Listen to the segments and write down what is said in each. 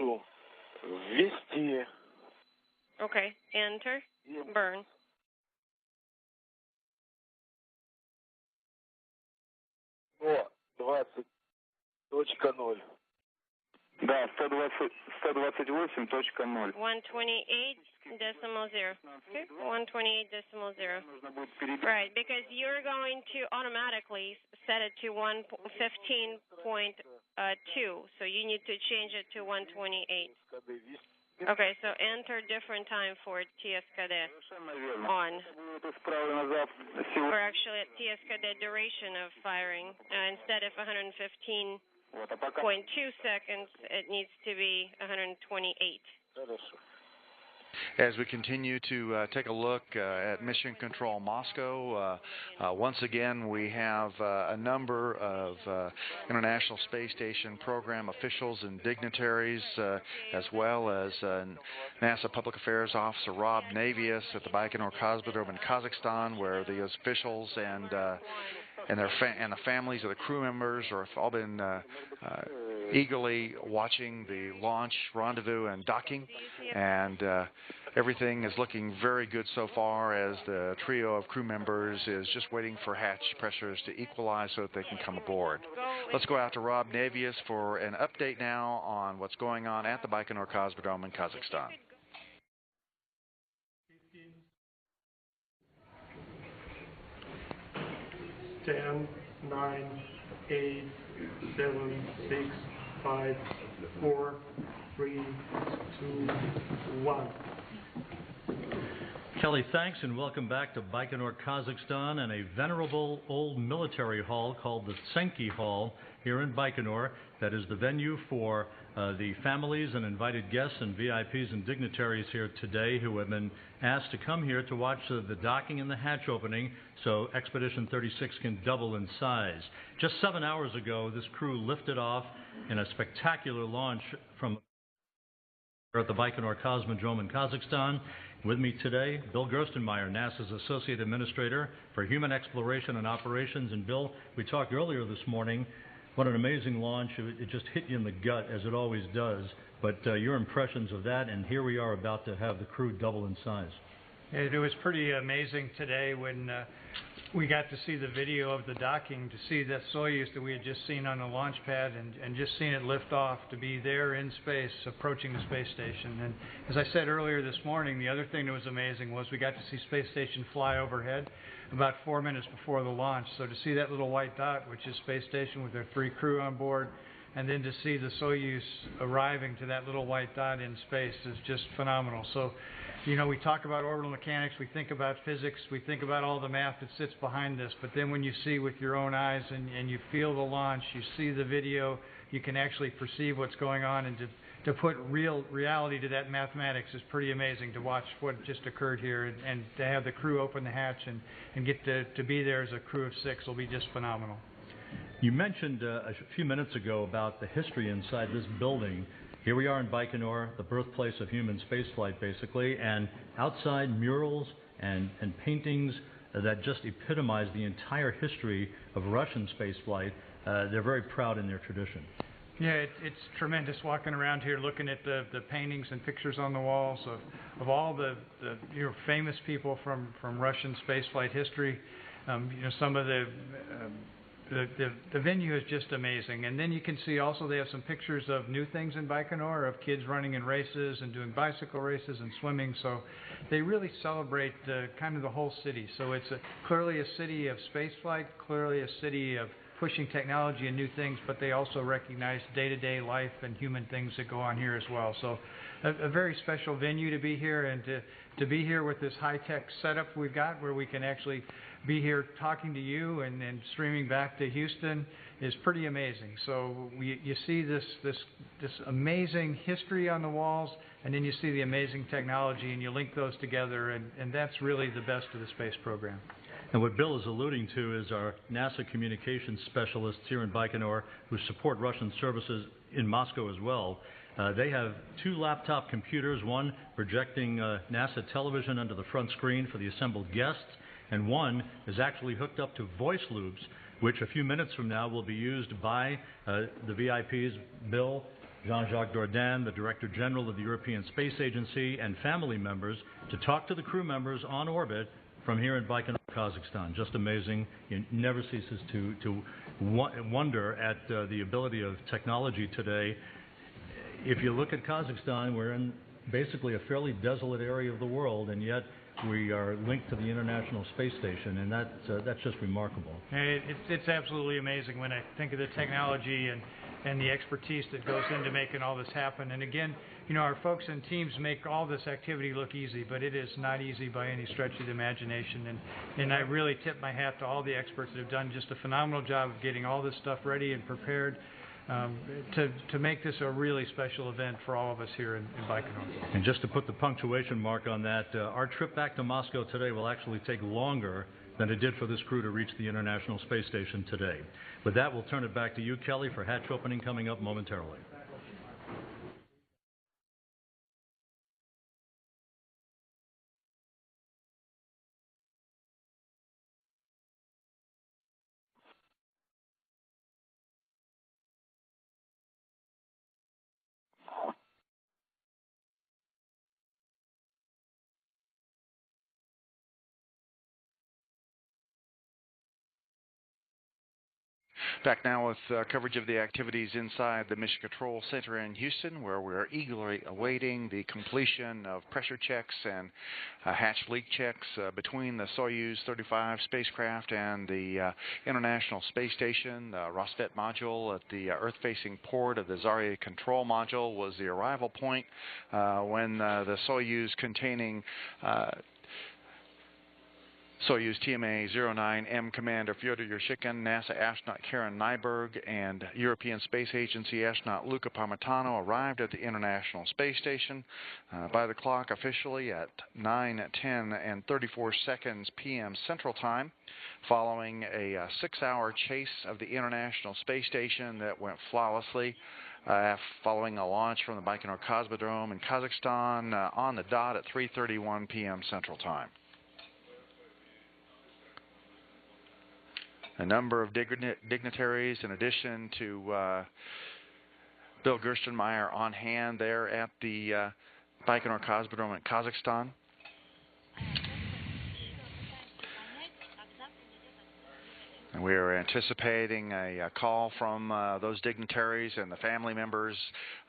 Пишу ввести. Okay, enter, burn. О, 20.0. Да, 128.0. 128.0. Okay, 128.0. Right, because you're going to automatically set it to 115.2, so you need to change it to 128. Okay, so enter different time for TSKD on. Or actually at TSKD duration of firing. Instead of 115.2 seconds, it needs to be 128. As we continue to take a look at Mission Control Moscow, once again we have a number of International Space Station program officials and dignitaries, as well as NASA Public Affairs Officer Rob Navius at the Baikonur Cosmodrome in Kazakhstan, where the officials and the families of the crew members have all been eagerly watching the launch, rendezvous, and docking, and everything is looking very good so far as the trio of crew members is just waiting for hatch pressures to equalize so that they can come aboard. Let's go out to Rob Navius for an update now on what's going on at the Baikonur Cosmodrome in Kazakhstan. 10, 9, 8, 7, 6, 5, 4, 3, 2, 1. Kelly, thanks, and welcome back to Baikonur, Kazakhstan, and a venerable old military hall called the Tsenki Hall here in Baikonur. That is the venue for the families and invited guests and VIPs and dignitaries here today who have been asked to come here to watch the docking and the hatch opening so Expedition 36 can double in size. Just 7 hours ago, this crew lifted off in a spectacular launch from at the Baikonur Cosmodrome in Kazakhstan. With me today, Bill Gerstenmaier, NASA's Associate Administrator for Human Exploration and Operations. And Bill, we talked earlier this morning, what an amazing launch. It just hit you in the gut, as it always does. But your impressions of that, and here we are about to have the crew double in size. It was pretty amazing today when we got to see the video of the docking, to see that Soyuz that we had just seen on the launch pad and just seen it lift off, to be there in space, approaching the space station. And as I said earlier this morning, the other thing that was amazing was we got to see space station fly overhead about 4 minutes before the launch. So to see that little white dot, which is space station with their 3 crew on board, and then to see the Soyuz arriving to that little white dot in space is just phenomenal. So, you know, we talk about orbital mechanics, we think about physics, we think about all the math that sits behind this, but then when you see with your own eyes and you feel the launch, you see the video, you can actually perceive what's going on, and to put real reality to that mathematics is pretty amazing to watch what just occurred here, and to have the crew open the hatch and get to be there as a crew of 6 will be just phenomenal. You mentioned a few minutes ago about the history inside this building. Here we are in Baikonur, the birthplace of human spaceflight, basically, and outside murals and paintings that just epitomize the entire history of Russian spaceflight. They're very proud in their tradition. Yeah, it's tremendous walking around here looking at the paintings and pictures on the walls of all the famous people from Russian spaceflight history. Some of the venue is just amazing. And then you can see also they have some pictures of new things in Baikonur, of kids running in races and doing bicycle races and swimming. So they really celebrate kind of the whole city. So it's clearly a city of spaceflight, clearly a city of pushing technology and new things, but they also recognize day-to-day life and human things that go on here as well. So a very special venue to be here, and to be here with this high-tech setup we've got where we can actually be here talking to you and streaming back to Houston is pretty amazing. So you see this amazing history on the walls, and then you see the amazing technology, and you link those together, and that's really the best of the space program. And what Bill is alluding to is our NASA communications specialists here in Baikonur who support Russian services in Moscow as well. They have 2 laptop computers, one projecting NASA television under the front screen for the assembled guests, and one is actually hooked up to voice loops, which a few minutes from now will be used by the VIPs, Bill, Jean-Jacques Dordain, the Director General of the European Space Agency, and family members to talk to the crew members on orbit from here in Baikonur, Kazakhstan. Just amazing. It never ceases to wonder at the ability of technology today. If you look at Kazakhstan, we're in basically a fairly desolate area of the world, and yet we are linked to the International Space Station, and that's just remarkable. It's absolutely amazing when I think of the technology and the expertise that goes into making all this happen. And again, you know, our folks and teams make all this activity look easy, but it is not easy by any stretch of the imagination. And I really tip my hat to all the experts that have done just a phenomenal job of getting all this stuff ready and prepared to make this a really special event for all of us here in Baikonur. And just to put the punctuation mark on that, our trip back to Moscow today will actually take longer than it did for this crew to reach the International Space Station today. With that, we'll turn it back to you, Kelly, for hatch opening coming up momentarily. Back now with coverage of the activities inside the Mission Control Center in Houston, where we're eagerly awaiting the completion of pressure checks and hatch leak checks between the Soyuz 35 spacecraft and the International Space Station. The Rosvet module at the Earth-facing port of the Zarya Control Module was the arrival point when the Soyuz containing Soyuz TMA 09M Commander Fyodor Yurshikin, NASA astronaut Karen Nyberg, and European Space Agency astronaut Luca Parmitano arrived at the International Space Station by the clock officially at 9:10 and 34 seconds p.m. Central Time, following a 6-hour chase of the International Space Station that went flawlessly. Following a launch from the Baikonur Cosmodrome in Kazakhstan on the dot at 3:31 p.m. Central Time. A number of dignitaries, in addition to Bill Gerstenmaier, on hand there at the Baikonur Cosmodrome in Kazakhstan. And we are anticipating a call from those dignitaries and the family members.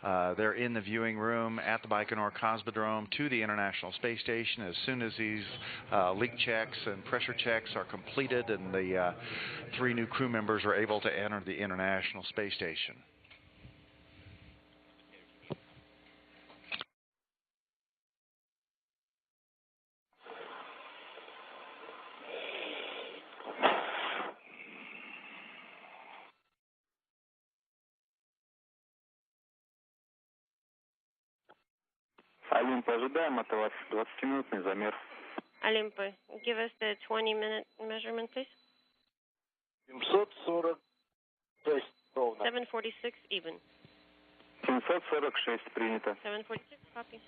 They're in the viewing room at the Baikonur Cosmodrome to the International Space Station as soon as these leak checks and pressure checks are completed and the 3 new crew members are able to enter the International Space Station. Олимп, ожидаем от вас 20-минутный замер. Olymp, give us the 20-minute measurement, please. 746 ровно. 7:46 even. 746 принято. 7:46, copy.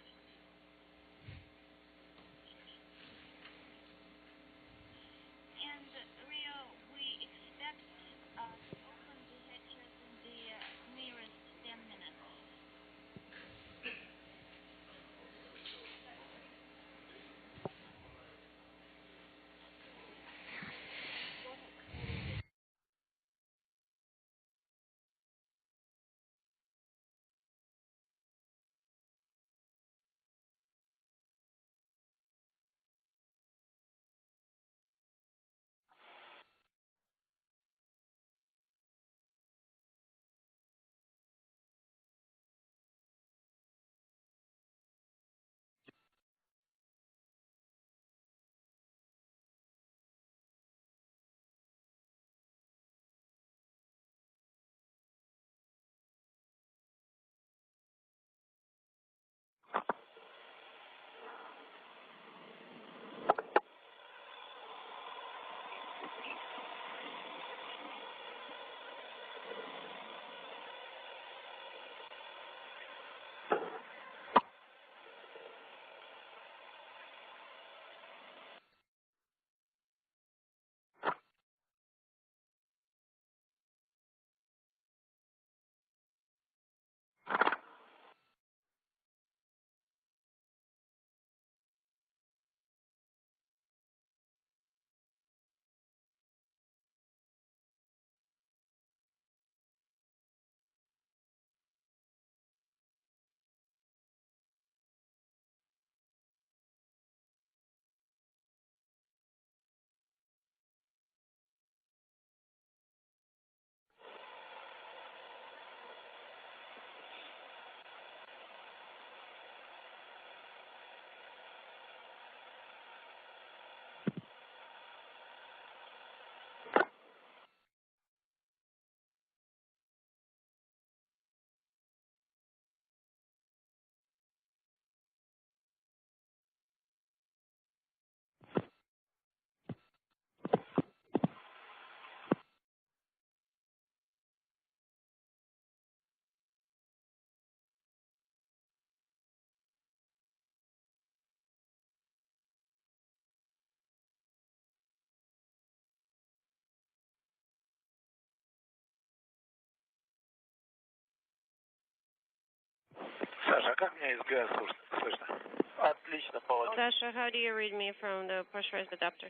Sasha, how do you read me from the pressurized adapter?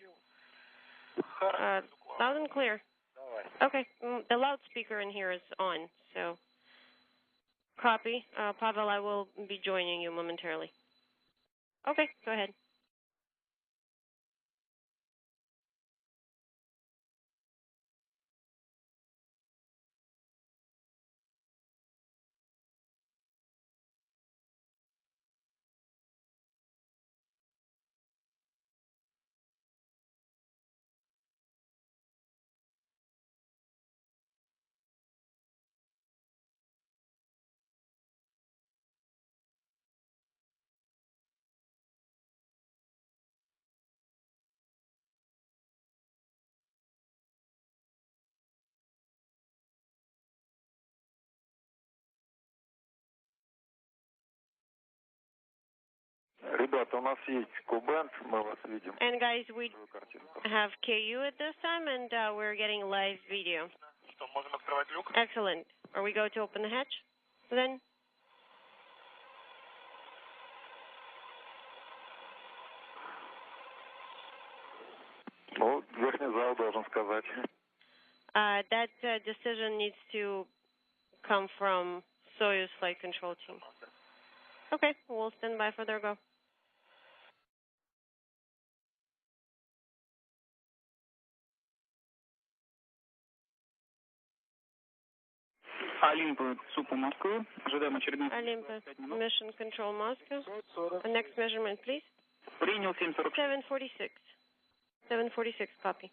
Loud and clear. Okay, the loudspeaker in here is on, so copy. Pavel, I will be joining you momentarily. Okay, go ahead. Ребята, у нас есть Q-band, мы вас видим. And guys, we have KU at this time, and we're getting live video. Excellent. Are we going to open the hatch then? Ну, верхний зал должен сказать. That decision needs to come from Soyuz flight control team. Okay, we'll stand by for their go. Олимпа, СУПа Москвы. Ожидаем очередной. Olympus, Mission Control Moscow. Next measurement, please. Принял 7:40. 746. 746, copy.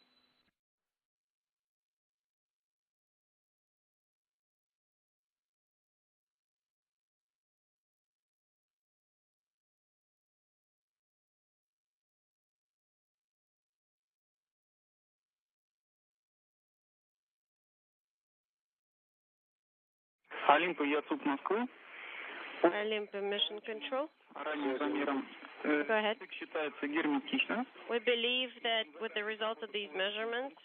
Олимпа, я СУП Москвы. Olympus, Mission Control. Ранним замером. Go ahead. Считается герметично. We believe that with the results of these measurements,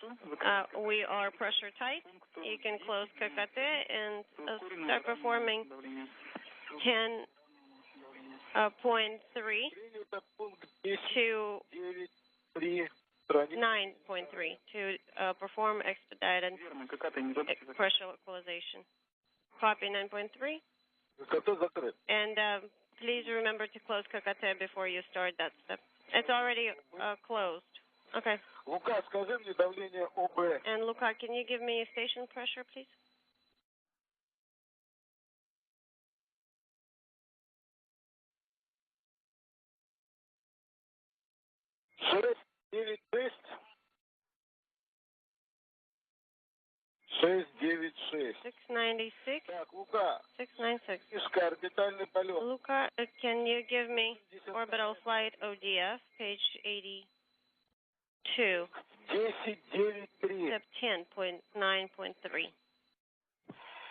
we are pressure tight. You can close KKT and start performing 10.3 to 9.3 to perform expedited pressure equalization. Copy 9.3. And please remember to close KKT before you start that step. It's already closed. Okay. Luka, скажи мне давление ОБ. And Luka, can you give me a station pressure, please? Шесть, 696. 696. Так, Лука, 696. книжка «Орбитальный полет». Luka, can you give me orbital flight ODF, page 82, 10.9.3. step 10.9.3.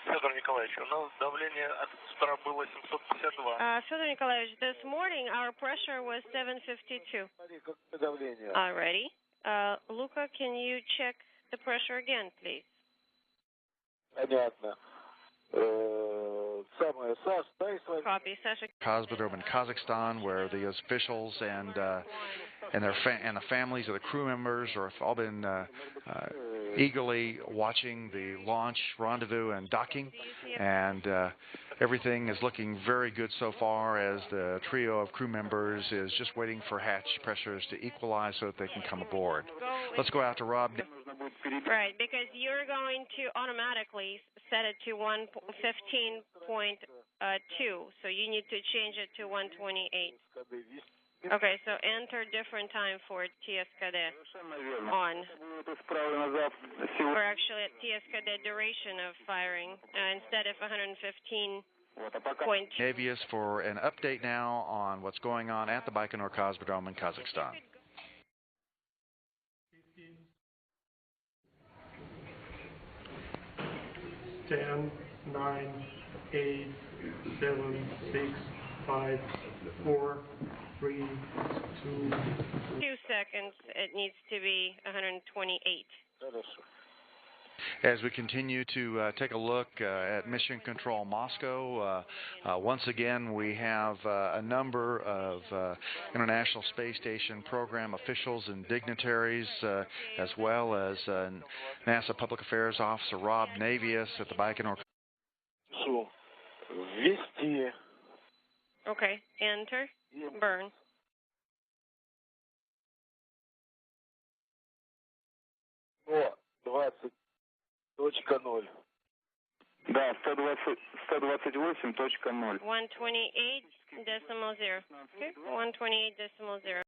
Федор Николаевич, у нас давление от утра было 752. Fedor Nikolaevich, this morning our pressure was 752. Смотри, какое давление. Already. Luka, can you check the pressure again, please? Понятно. Самое, Саш, дай свои... Copy, Sasha. Cosmodrome in Kazakhstan, where the officials and the families of the crew members have all been eagerly watching the launch, rendezvous, and docking, and everything is looking very good so far as the trio of crew members is just waiting for hatch pressures to equalize so that they can come aboard. Let's go out to Rob. Right, because you're going to automatically set it to 115.2, so you need to change it to 128. Okay, so enter different time for TSKD on. Or actually at TSKD duration of firing instead of 115.2. Navius for an update now on what's going on at the Baikonur Cosmodrome in Kazakhstan. 10, 9, 8, 7, 6, 5, 4, 3, 2. 2 seconds. It needs to be 128. Хорошо. As we continue to take a look at Mission Control Moscow, once again we have a number of International Space Station program officials and dignitaries, as well as NASA Public Affairs Officer Rob Navius at the Baikonur. So, ввести. Okay, enter, burn. О, 20.0. Да, 128.0. 128.0. Okay, 128.0.